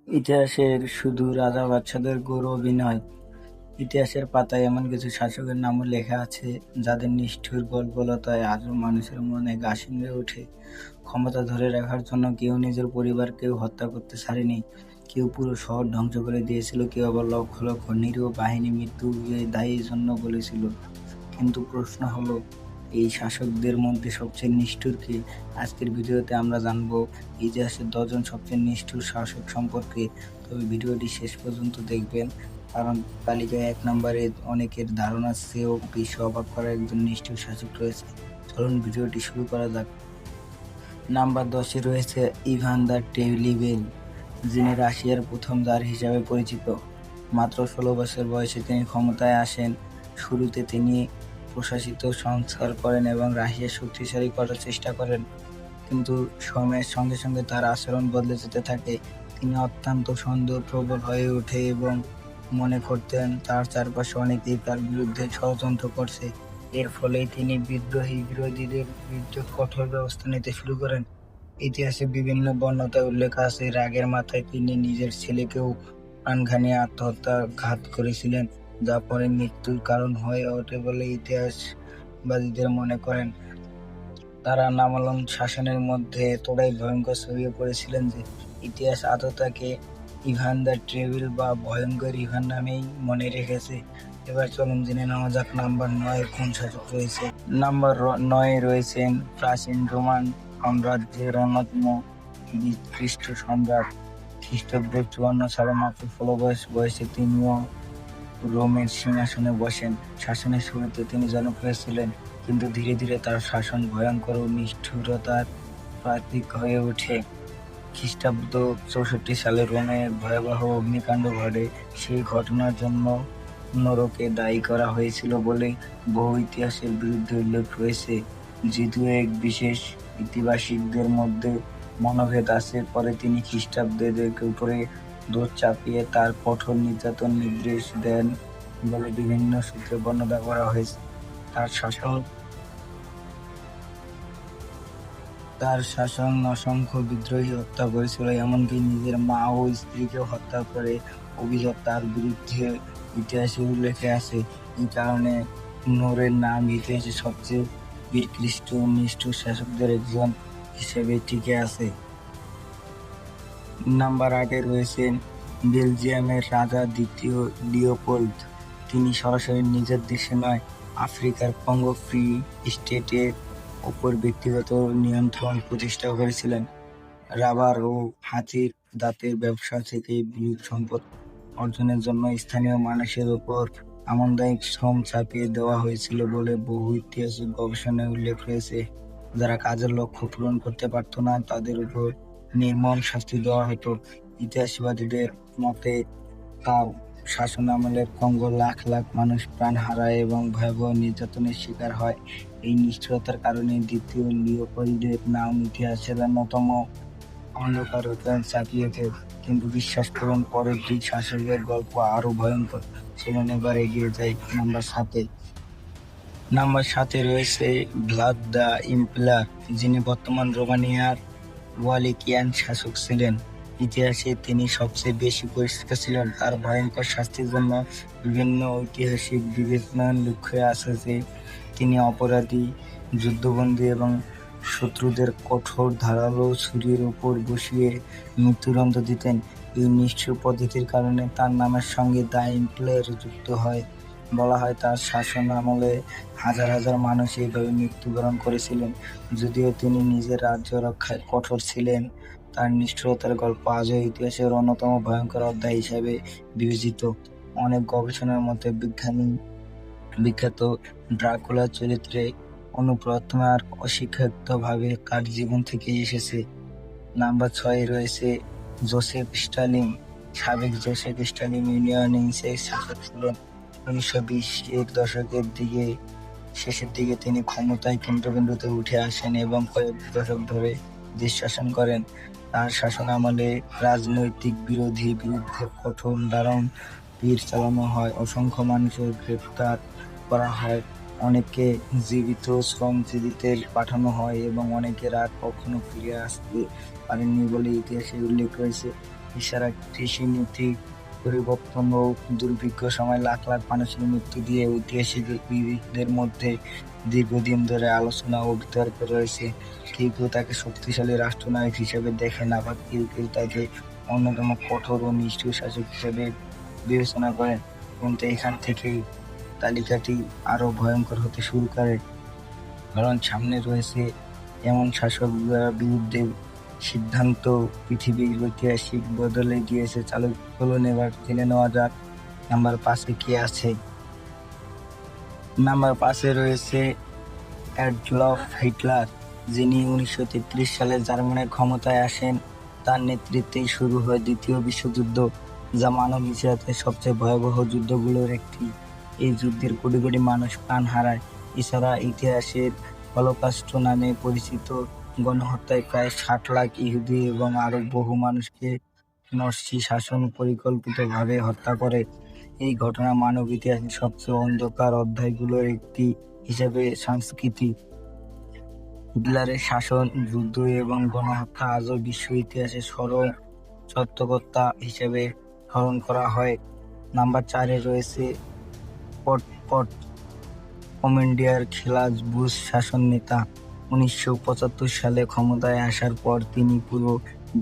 ইতিহাসের শুধু রাজা বাদশাদের গৌরবই নয়, ইতিহাসের পাতায় এমন কিছু শাসকের নামও লেখা আছে যাদের নিষ্ঠুর গল্পলতায় আজও মানুষের মনে গা শিউরে ওঠে। ক্ষমতা ধরে রাখার জন্য কেউ নিজের পরিবারকেও হত্যা করতে ছাড়েনি, কেউ পুরো শহর ধ্বংস করে দিয়েছিল, কেউ আবার লক্ষ লক্ষ নিরীহ বাহিনী মৃত্যু দায়ীর জন্য বলেছিল। কিন্তু প্রশ্ন হলো, এই শাসকদের মধ্যে সবচেয়ে নিষ্ঠুর কে? আজকের ভিডিওতে আমরা জানবো ইতিহাসের 10 জন সবচেয়ে নিষ্ঠুর শাসক সম্পর্কে। তবে ভিডিওটি শেষ পর্যন্ত দেখবেন, কারণ তালিকায় 1 নম্বরে অনেকের ধারণার চেয়েও বেশি অবাক করা একজন নিষ্ঠুর শাসক রয়েছে। চলুন ভিডিওটি শুরু করা যাক। নাম্বার 10-এ রয়েছে ইভান দ্য টেরিবল, যিনি রাশিয়ার প্রথম জার হিসাবে পরিচিত। মাত্র 16 বছর বয়সে তিনি ক্ষমতায় আসেন। শুরুতে তিনি প্রশাসিত সংস্কার করেন এবং রাশিয়া শক্তিশালী করার চেষ্টা করেন, কিন্তু সময়ের সঙ্গে সঙ্গে তার আচরণ বদলে যেতে থাকে। তিনি অত্যন্ত সন্দেহপ্রবল হয়ে ওঠে এবং মনে করতেন তার চারপাশে অনেকেই তার বিরুদ্ধে ষড়যন্ত্র করছে। এর ফলেই তিনি বিরোধীদের বিরুদ্ধে কঠোর ব্যবস্থা নিতে শুরু করেন। ইতিহাসে বিভিন্ন বর্ণনায় উল্লেখ আছে, রাগের মাথায় তিনি নিজের ছেলেকেও প্রাণঘাতী আত্মহত্যাঘাত করেছিলেন, যা পরে মৃত্যুর কারণ হয়ে ওঠে বলে ইতিহাসবাদীদের মনে করেন। তারা নামালন শাসনের মধ্যে এতটাই ভয়ঙ্কর ছড়িয়ে পড়েছিলেন যে ইতিহাস আজও তাকে ইভান দ্য টেরিবল বা ভয়ঙ্কর ইভান নামেই মনে রেখেছে। এবার চলুন জেনে নেওয়া যাক নাম্বার 9 কোন শাসক রয়েছে। নাম্বার 9-এ রয়েছেন প্রাচীন রোমান সাম্রাজ্যের অন্যতম খ্রিস্ট সম্রাট। খ্রিস্টাব্দ 54 সালে মাত্র 16 বয়সে তিনিও রোমের সিংহাসনে বসেন। শাসনের শুরুতে তিনি জনপ্রিয় ছিলেন, কিন্তু ধীরে ধীরে তার শাসন ভয়ঙ্কর ও নিষ্ঠুরতার প্রতীক হয়ে ওঠে। খ্রিস্টাব্দ 64 সালে রোমে ভয়াবহ অগ্নিকাণ্ড ঘটে। সেই ঘটনার জন্য নরকে দায়ী করা হয়েছিল বলে বহু ইতিহাসের বিরুদ্ধে উল্লেখ রয়েছে। যদিও এক বিশেষ ইতিহাসবিদদের মধ্যে মতভেদ আছে, পরে তিনি খ্রিস্টাব্দের উপরে দোষ চাপিয়ে তার কঠোর নির্যাতন নির্দেশ দেন বলে বিভিন্ন সূত্রে বর্ণনা করা হয়েছে। তার শাসন অসংখ্য বিদ্রোহী হত্যা করেছিল, এমনকি নিজের মা ও স্ত্রীকেও হত্যা করে অভিযোগ তার বিরুদ্ধে ইতিহাসে উল্লেখে আছে। এই কারণে নোরের নাম ইতিহাসে সবচেয়ে বীরকৃষ্ট ও নিষ্ঠুর শাসকদের একজন হিসেবে টিকে আছে। নাম্বার 8-এ রয়েছেন বেলজিয়ামের রাজা দ্বিতীয় লিওপোল্ড। তিনি সরাসরি নিজের দেশে নয়, আফ্রিকার কঙ্গো ফ্রি স্টেটের ওপর ব্যক্তিগত নিয়ন্ত্রণ প্রতিষ্ঠা করেছিলেন। রাবার ও হাতির দাঁতের ব্যবসা থেকে বিপুল সম্পদ অর্জনের জন্য স্থানীয় মানুষের ওপর আমদানিক শ্রম চাপিয়ে দেওয়া হয়েছিল বলে বহু ঐতিহাসিক গবেষণায় উল্লেখ রয়েছে। যারা কাজের লক্ষ্য পূরণ করতে পারত না তাদের উপর নির্মম শাস্তি দেওয়া হতো। ইতিহাসবাদীদের মতে তার শাসনামলে কঙ্গোর লাখ লাখ মানুষ প্রাণ হারায় এবং ভয়াবহ নির্যাতনের শিকার হয়। এই নিষ্ঠুরতার কারণে দ্বিতীয় লিওপোল্ডের নাম ইতিহাসের অন্যতম অন্ধকার চাপিয়েছে। কিন্তু বিশ্বাস করুন, পরের দুই শাসকের গল্প আরো ভয়ঙ্কর। চলুন এবার এগিয়ে যাই নাম্বার 7-এ। নাম্বার 7-এ রয়েছে ভ্লাদ দ্য ইম্পালার, যিনি বর্তমান রোমানিয়ার ওয়ালিকিয়ান শাসক ছিলেন। ইতিহাসে তিনি সবচেয়ে বেশি পরিচিত ছিলেন তার ভয়ঙ্কর শাস্তির জন্য। বিভিন্ন ঐতিহাসিক বিবেচনায় লক্ষ্য আছে যে তিনি অপরাধী, যুদ্ধবন্দী এবং শত্রুদের কঠোর ধারালো ছুরির উপর বসিয়ে মৃত্যুদণ্ড দিতেন। এই নিষ্ঠুর পদ্ধতির কারণে তার নামের সঙ্গে দ্য ইম্পালার যুক্ত হয়। বলা হয় তার শাসন আমলে হাজার হাজার মানুষ এইভাবে মৃত্যুবরণ করেছিলেন। যদিও তিনি নিজের রাজ্য রক্ষায় কঠোর ছিলেন, তার নিষ্ঠুরতার গল্প আজও ইতিহাসের অন্যতম ভয়ঙ্কর অধ্যায় হিসাবে বিবেচিত। অনেক গবেষণার মতে বিখ্যাত ড্রাকুলা চরিত্রে অনুপ্রমাণ অস্বীকৃতভাবে তার জীবন থেকে এসেছে। নাম্বার 6-এ রয়েছে জোসেফ স্টালিন। সাবেক জোসেফ স্টালিন ইউনিয়নের শাসক ছিলেন। 1920-এর দশকের শেষের দিকে তিনি ক্ষমতায় কেন্দ্রবিন্দুতে উঠে আসেন এবং কয়েক দশক ধরে দেশ শাসন করেন। তার শাসনামলে রাজনৈতিক বিরোধীর বিরুদ্ধে কঠোর দারুণ তীর চালানো হয়, অসংখ্য মানুষের গ্রেপ্তার করা হয়, অনেকে জীবিত শ্রমজীবীতে পাঠানো হয় এবং অনেকের আর কখনো ফিরে আসতে পারেননি বলে ইতিহাসে উল্লেখ রয়েছে। এছাড়া কৃষি নীতি পরিবর্তন ও দুর্ভিক্ষ সময় লাখ লাখ মানুষের মৃত্যু দিয়ে ঐতিহাসিকদের মধ্যে দীর্ঘদিন ধরে আলোচনা ও বিতর্ক রয়েছে। কেউ কেউ তাকে শক্তিশালী রাষ্ট্রনায়ক হিসেবে দেখেন, আবার কেউ কেউ তাকে অন্যতম কঠোর ও নিষ্ঠুর শাসক হিসেবে বিবেচনা করেন। কিন্তু এখান থেকেই তালিকাটি আরো ভয়ঙ্কর হতে শুরু করে, কারণ সামনে রয়েছে এমন শাসকদের বিরুদ্ধে সিদ্ধান্ত পৃথিবীর ঐতিহাসিক বদলে দিয়েছে। চলুন এবার জেনে নেওয়া যাক নাম্বার 5-এ কে আছে। নাম্বার 5-এ রয়েছে অ্যাডলফ হিটলার, যিনি 1933 সালে জার্মানির ক্ষমতায় আসেন। তার নেতৃত্বেই শুরু হয় দ্বিতীয় বিশ্বযুদ্ধ, যা মানব ইতিহাসের সবচেয়ে ভয়াবহ যুদ্ধগুলোর একটি। এই যুদ্ধের কোটি কোটি মানুষ প্রাণ হারায়। এছাড়া ইতিহাসের হলোকস্ট নামে পরিচিত গণহত্যায় প্রায় 60 লাখ ইহুদি এবং আরো বহু মানুষকে নাৎসি শাসন পরিকল্পিতভাবে হত্যা করে। এই ঘটনা মানব ইতিহাসের সবচেয়ে অন্ধকার অধ্যায়গুলোর একটি হিসেবে সংস্কৃতি। হিটলারের শাসন, যুদ্ধ এবং গণহত্যা আজও বিশ্ব ইতিহাসে চরম সত্যকর্তা হিসেবে স্মরণ করা হয়। নাম্বার 4-এ রয়েছে পট পট কমান্ডিয়ার খেলাজ বুশ শাসন নেতা। 1975 সালে ক্ষমতায় আসার পর তিনি পুরো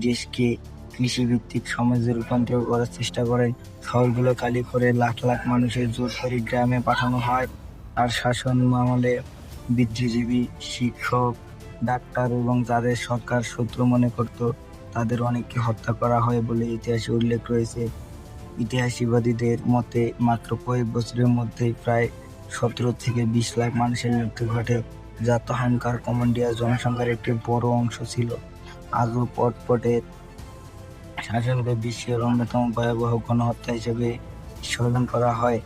দেশকে কৃষিভিত্তিক সমাজে রূপান্তর করার চেষ্টা করেন। শহরগুলো খালি করে লাখ লাখ মানুষের জোর করে গ্রামে পাঠানো হয়। আর শাসন আমলে বুদ্ধিজীবী, শিক্ষক, ডাক্তার এবং যাদের সরকার শত্রু মনে করত তাদের অনেককে হত্যা করা হয় বলে ইতিহাসে উল্লেখ রয়েছে। ইতিহাসবিদদের মতে মাত্র কয়েক বছরের মধ্যেই প্রায় 17 থেকে 20 লাখ মানুষের মৃত্যু ঘটে, যা তখনকার কমান্ডিয়ার জনসংখ্যার একটি বড় অংশ ছিল। আজও পটপটের শাসনকে বিশ্বের অন্যতম ভয়াবহ গণহত্যা হিসেবে স্মরণ করা হয়।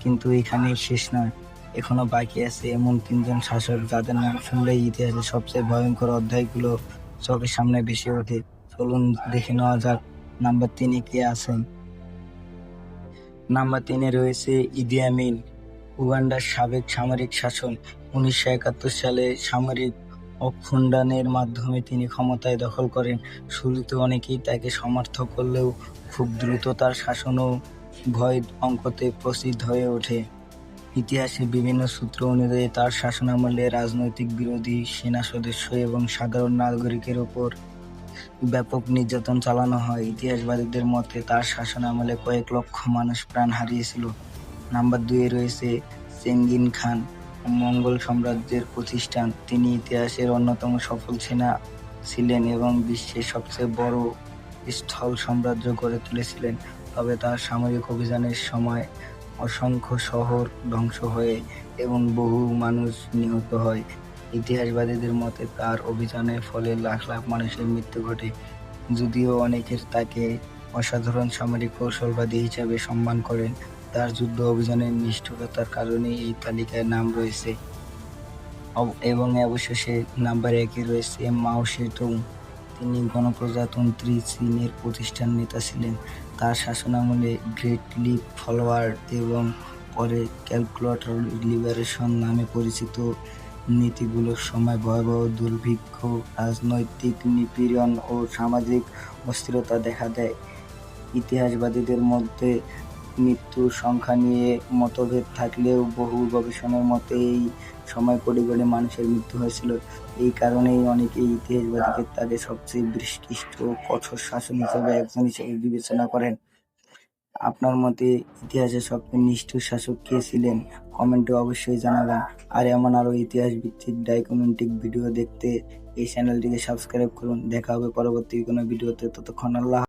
কিন্তু এখানেই শেষ নয়, এখনো বাকি আছে এমন 3জন শাসক যাদের নাম শুনলেই ইতিহাসের সবচেয়ে ভয়ঙ্কর অধ্যায়গুলো চোখের সামনে ভেসে ওঠে। চলুন দেখে নেওয়া যাক নাম্বার 3-এ কে আছেন। নাম্বার 3-এ রয়েছে ইদি আমিন, উগান্ডার সাবেক সামরিক শাসক। 1971 সালে সামরিক অভ্যুত্থানের মাধ্যমে তিনি ক্ষমতায় দখল করেন। শুরুতে অনেকেই তাকে সমর্থন করলেও খুব দ্রুত তার শাসনও ভয় অঙ্কতে প্রসিদ্ধ হয়ে ওঠে। ইতিহাসে বিভিন্ন সূত্র অনুযায়ী তার শাসনামলে রাজনৈতিক বিরোধী, সেনা সদস্য এবং সাধারণ নাগরিকের ওপর ব্যাপক নির্যাতন চালানো হয়। ইতিহাসবিদদের মতে তার শাসনামলে কয়েক লক্ষ মানুষ প্রাণ হারিয়েছিল। নাম্বার 2-এ রয়েছে চেঙ্গিস খান, মঙ্গল সাম্রাজ্যের প্রতিষ্ঠান। তিনি ইতিহাসের অন্যতম সফল সেনা ছিলেন এবং বিশ্বের সবচেয়ে বড় স্থল সাম্রাজ্য গড়ে তুলেছিলেন। তবে তার সামরিক অভিযানের সময় অসংখ্য শহর ধ্বংস হয় এবং বহু মানুষ নিহত হয়। ইতিহাসবিদদের মতে তার অভিযানের ফলে লাখ লাখ মানুষের মৃত্যু ঘটে। যদিও অনেকে তাকে অসাধারণ সামরিক কৌশলবাদী হিসেবে সম্মান করেন, তার যুদ্ধ অভিযানের নিষ্ঠুরতার কারণে এই তালিকায় নাম রয়েছে। এবং অবশেষে নাম্বার 1-এ রয়েছে মাও সেতুং। তিনি গণপ্রজাতন্ত্রী চীনের প্রতিষ্ঠান নেতা ছিলেন। তার শাসনামলে গ্রেট লিপ ফরওয়ার্ড এবং পরে ক্যালকুলেটর লিবারেশন নামে পরিচিত নীতিগুলোর সময় ভয়াবহ দুর্ভিক্ষ, রাজনৈতিক নিপীড়ন ও সামাজিক অস্থিরতা দেখা দেয়। ইতিহাসবিদদের মধ্যে মৃত্যুর সংখ্যা নিয়ে মতভেদ থাকলেও বহু গবেষণার মতে এই সময় কোটি কোটি মানুষের মৃত্যু হয়েছিল। এই কারণেই অনেকেই ইতিহাসবিদকে তাদের সবচেয়ে বিশিষ্ট ও কঠোর শাসক হিসেবে একজন হিসেবে বিবেচনা করেন। আপনার মতে ইতিহাসের সবচেয়ে নিষ্ঠুর শাসক কে ছিলেন? কমেন্টে অবশ্যই জানাবেন। আর এমন আরো ইতিহাস ভিত্তিক ডকুমেন্টারি ভিডিও দেখতে এই চ্যানেলটিকে সাবস্ক্রাইব করুন। দেখা হবে পরবর্তী কোনো ভিডিওতে। ততক্ষণ আল্লাহ।